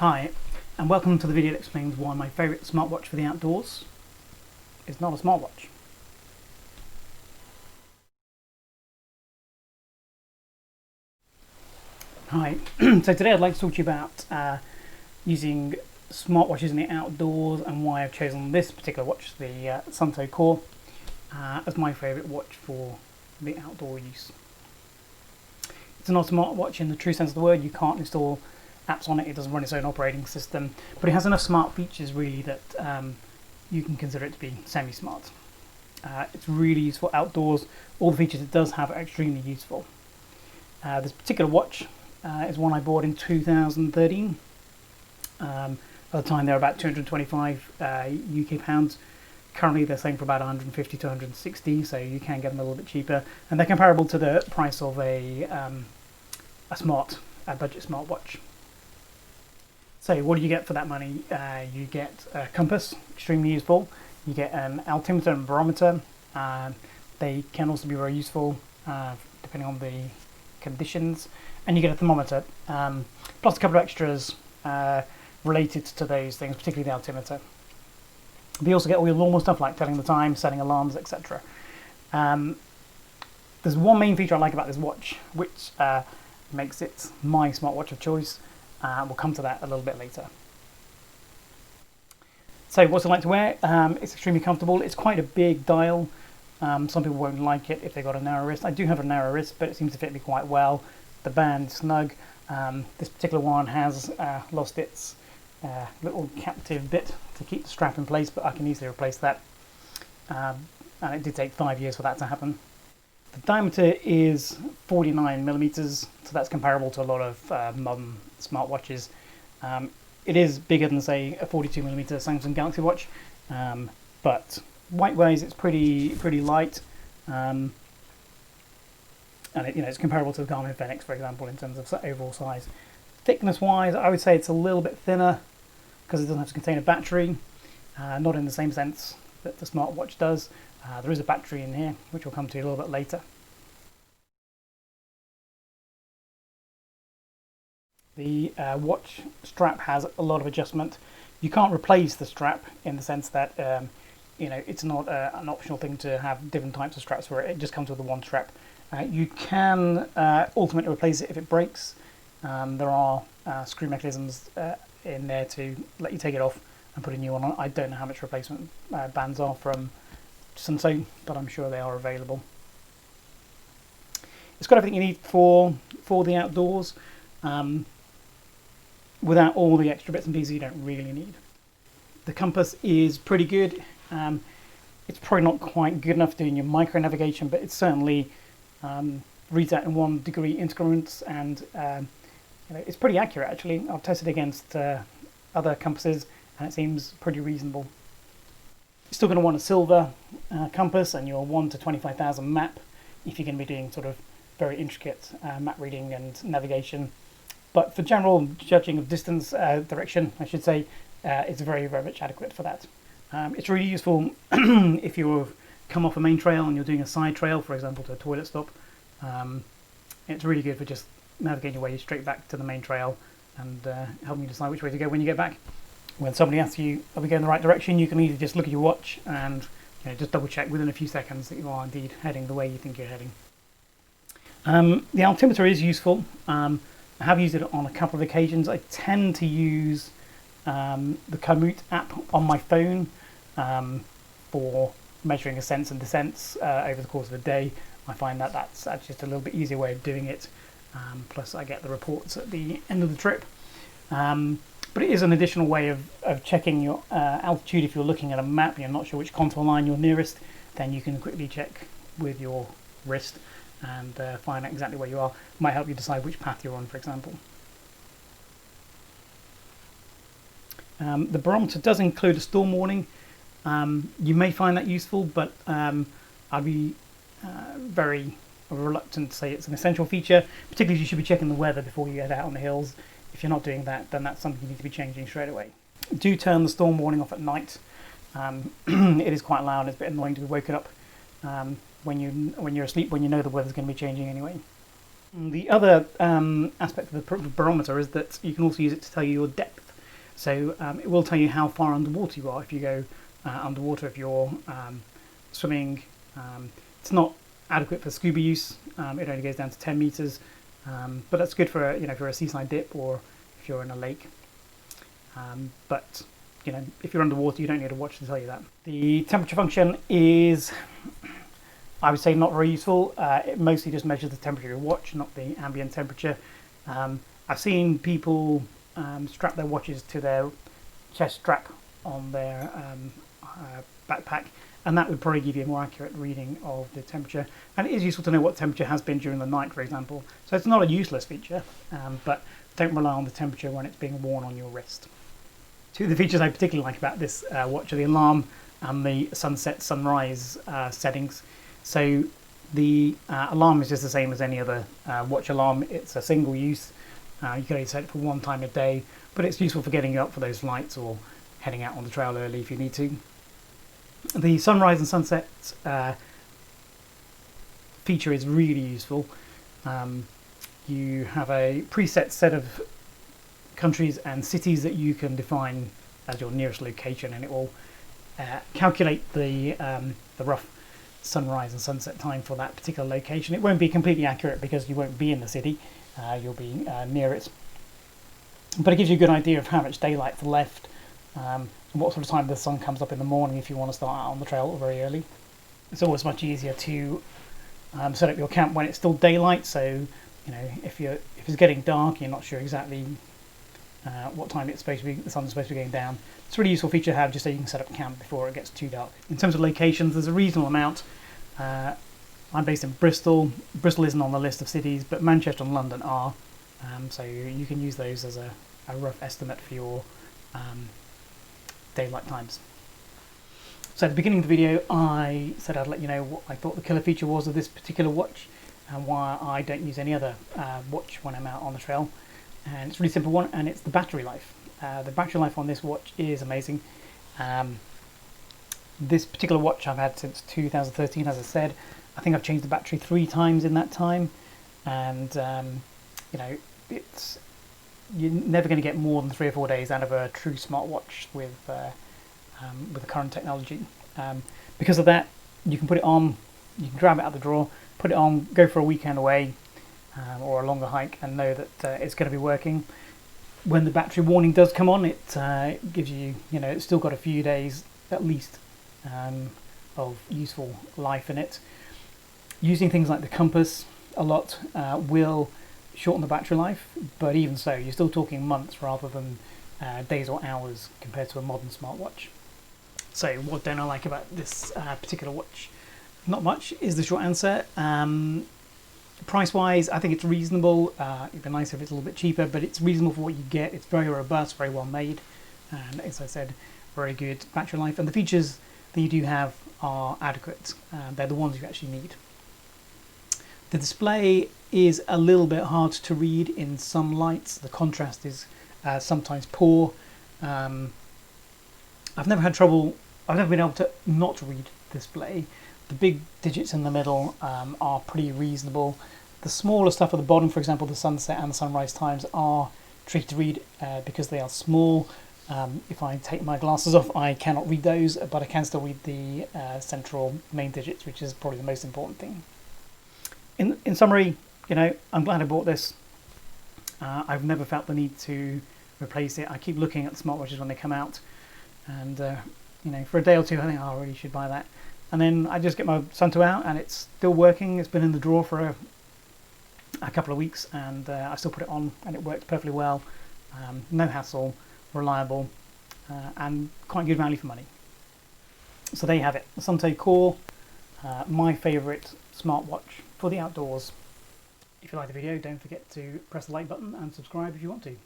Hi, and welcome to the video that explains why my favourite smartwatch for the outdoors is not a smartwatch. Hi, so today I'd like to talk to you about using smartwatches in the outdoors and why I've chosen this particular watch, the Suunto Core, as my favourite watch for the outdoor use. It's not a smartwatch in the true sense of the word. You can't install apps on it, it doesn't run its own operating system, but it has enough smart features really that you can consider it to be semi-smart. It's really useful outdoors. All the features it does have are extremely useful. This particular watch is one I bought in 2013. At the time they were about 225 UK pounds. Currently they're selling for about 150 to 160, so you can get them a little bit cheaper, and they're comparable to the price of a budget smartwatch. So what do you get for that money? You get a compass, extremely useful. You get an altimeter and barometer. They can also be very useful depending on the conditions. And you get a thermometer, plus a couple of extras related to those things, particularly the altimeter. But you also get all your normal stuff like telling the time, setting alarms, etc. There's one main feature I like about this watch, which makes it my smartwatch of choice. We'll come to that a little bit later. So what's it like to wear? It's extremely comfortable. It's quite a big dial. Some people won't like it if they've got a narrow wrist. I do have a narrow wrist, but it seems to fit me quite well. The band's snug. This particular one has lost its little captive bit to keep the strap in place, but I can easily replace that. And it did take 5 years for that to happen. The diameter is 49 millimeters, so that's comparable to a lot of modern smartwatches. It is bigger than, say, a 42 millimeter Samsung Galaxy Watch, but weight-wise it's pretty light, and it's comparable to the Garmin Fenix, for example, in terms of overall size. Thickness-wise, I would say it's a little bit thinner because it doesn't have to contain a battery, not in the same sense that the smartwatch does. There is a battery in here, which we'll come to a little bit later. The watch strap has a lot of adjustment. You can't replace the strap in the sense that it's not an optional thing to have different types of straps where it just comes with the one strap. You can ultimately replace it if it breaks. There are screw mechanisms in there to let you take it off and put a new one on. I don't know how much replacement bands are from Suunto, but I'm sure they are available. It's got everything you need for the outdoors. Without all the extra bits and pieces you don't really need. The compass is pretty good. It's probably not quite good enough doing your micro navigation, but it certainly reads out in 1 degree increments, and it's pretty accurate actually. I've tested against other compasses and it seems pretty reasonable. You're still going to want a silver compass and your 1 to 25,000 map if you're going to be doing sort of very intricate map reading and navigation. But for general judging of distance, direction, I should say, it's very, very much adequate for that. It's really useful if you've come off a main trail and you're doing a side trail, for example, to a toilet stop. It's really good for just navigating your way straight back to the main trail and helping you decide which way to go when you get back. When somebody asks you, are we going in the right direction, you can either just look at your watch and just double check within a few seconds that you are indeed heading the way you think you're heading. The altimeter is useful. I have used it on a couple of occasions. I tend to use the Komoot app on my phone for measuring ascents and descents over the course of a day. I find that that's just a little bit easier way of doing it. Plus I get the reports at the end of the trip. But it is an additional way of checking your altitude. If you're looking at a map and you're not sure which contour line you're nearest, then you can quickly check with your wrist and find out exactly where you are. It might help you decide which path you're on, for example. The barometer does include a storm warning. You may find that useful, but I'd be very reluctant to say it's an essential feature, particularly if you should be checking the weather before you head out on the hills. If you're not doing that, then that's something you need to be changing straight away. Do turn the storm warning off at night. It is quite loud. It's a bit annoying to be woken up when you're asleep, when you know the weather's going to be changing anyway. The other aspect of the barometer is that you can also use it to tell you your depth. So it will tell you how far underwater you are if you go underwater, if you're swimming. It's not adequate for scuba use. It only goes down to 10 meters, but that's good for for a seaside dip or if you're in a lake. But if you're underwater, you don't need a watch to tell you that. The temperature function is, I would say, not very useful. It mostly just measures the temperature of your watch, not the ambient temperature. I've seen people strap their watches to their chest strap on their backpack, and that would probably give you a more accurate reading of the temperature. And it is useful to know what temperature has been during the night, for example. So it's not a useless feature, but don't rely on the temperature when it's being worn on your wrist. Two of the features I particularly like about this watch are the alarm and the sunset sunrise settings. So the alarm is just the same as any other watch alarm. It's a single use. You can only set it for one time a day, but it's useful for getting you up for those flights or heading out on the trail early if you need to. The sunrise and sunset feature is really useful. You have a preset set of countries and cities that you can define as your nearest location, and it will calculate the rough sunrise and sunset time for that particular location. It won't be completely accurate because you won't be in the city, you'll be near it, but it gives you a good idea of how much daylight's left and what sort of time the sun comes up in the morning if you want to start out on the trail very early. It's always much easier to set up your camp when it's still daylight, so if it's getting dark, you're not sure exactly what time it's supposed to be, the sun's supposed to be going down. It's a really useful feature to have just so you can set up camp before it gets too dark. In terms of locations, there's a reasonable amount. I'm based in Bristol. Bristol isn't on the list of cities, but Manchester and London are, so you can use those as a rough estimate for your daylight times. So at the beginning of the video, I said I'd let you know what I thought the killer feature was of this particular watch and why I don't use any other watch when I'm out on the trail. And it's a really simple one, and it's the battery life. The battery life on this watch is amazing. This particular watch I've had since 2013, as I said. I think I've changed the battery 3 times in that time, and you're never going to get more than 3 or 4 days out of a true smartwatch with the current technology. Because of that, you can put it on, you can grab it out of the drawer, put it on, go for a weekend away or a longer hike, and know that it's going to be working. When the battery warning does come on, it gives you, it's still got a few days at least of useful life in it. Using things like the compass a lot will shorten the battery life, but even so, you're still talking months rather than days or hours compared to a modern smartwatch. So what don't I like about this particular watch? Not much is the short answer. Price-wise, I think it's reasonable. It'd be nice if it's a little bit cheaper, but it's reasonable for what you get. It's very robust, very well made, and as I said, very good battery life. And the features that you do have are adequate. They're the ones you actually need. The display is a little bit hard to read in some lights. The contrast is sometimes poor. I've never been able to not read the display. The big digits in the middle are pretty reasonable. The smaller stuff at the bottom, for example, the sunset and the sunrise times, are tricky to read because they are small. If I take my glasses off, I cannot read those, but I can still read the central main digits, which is probably the most important thing. In summary, I'm glad I bought this. I've never felt the need to replace it. I keep looking at the smartwatches when they come out, and for a day or two, I think I really should buy that. And then I just get my Suunto out, and it's still working. It's been in the drawer for a couple of weeks, and I still put it on, and it works perfectly well. No hassle, reliable, and quite good value for money. So there you have it, the Suunto Core, my favourite smartwatch for the outdoors. If you like the video, don't forget to press the like button and subscribe if you want to.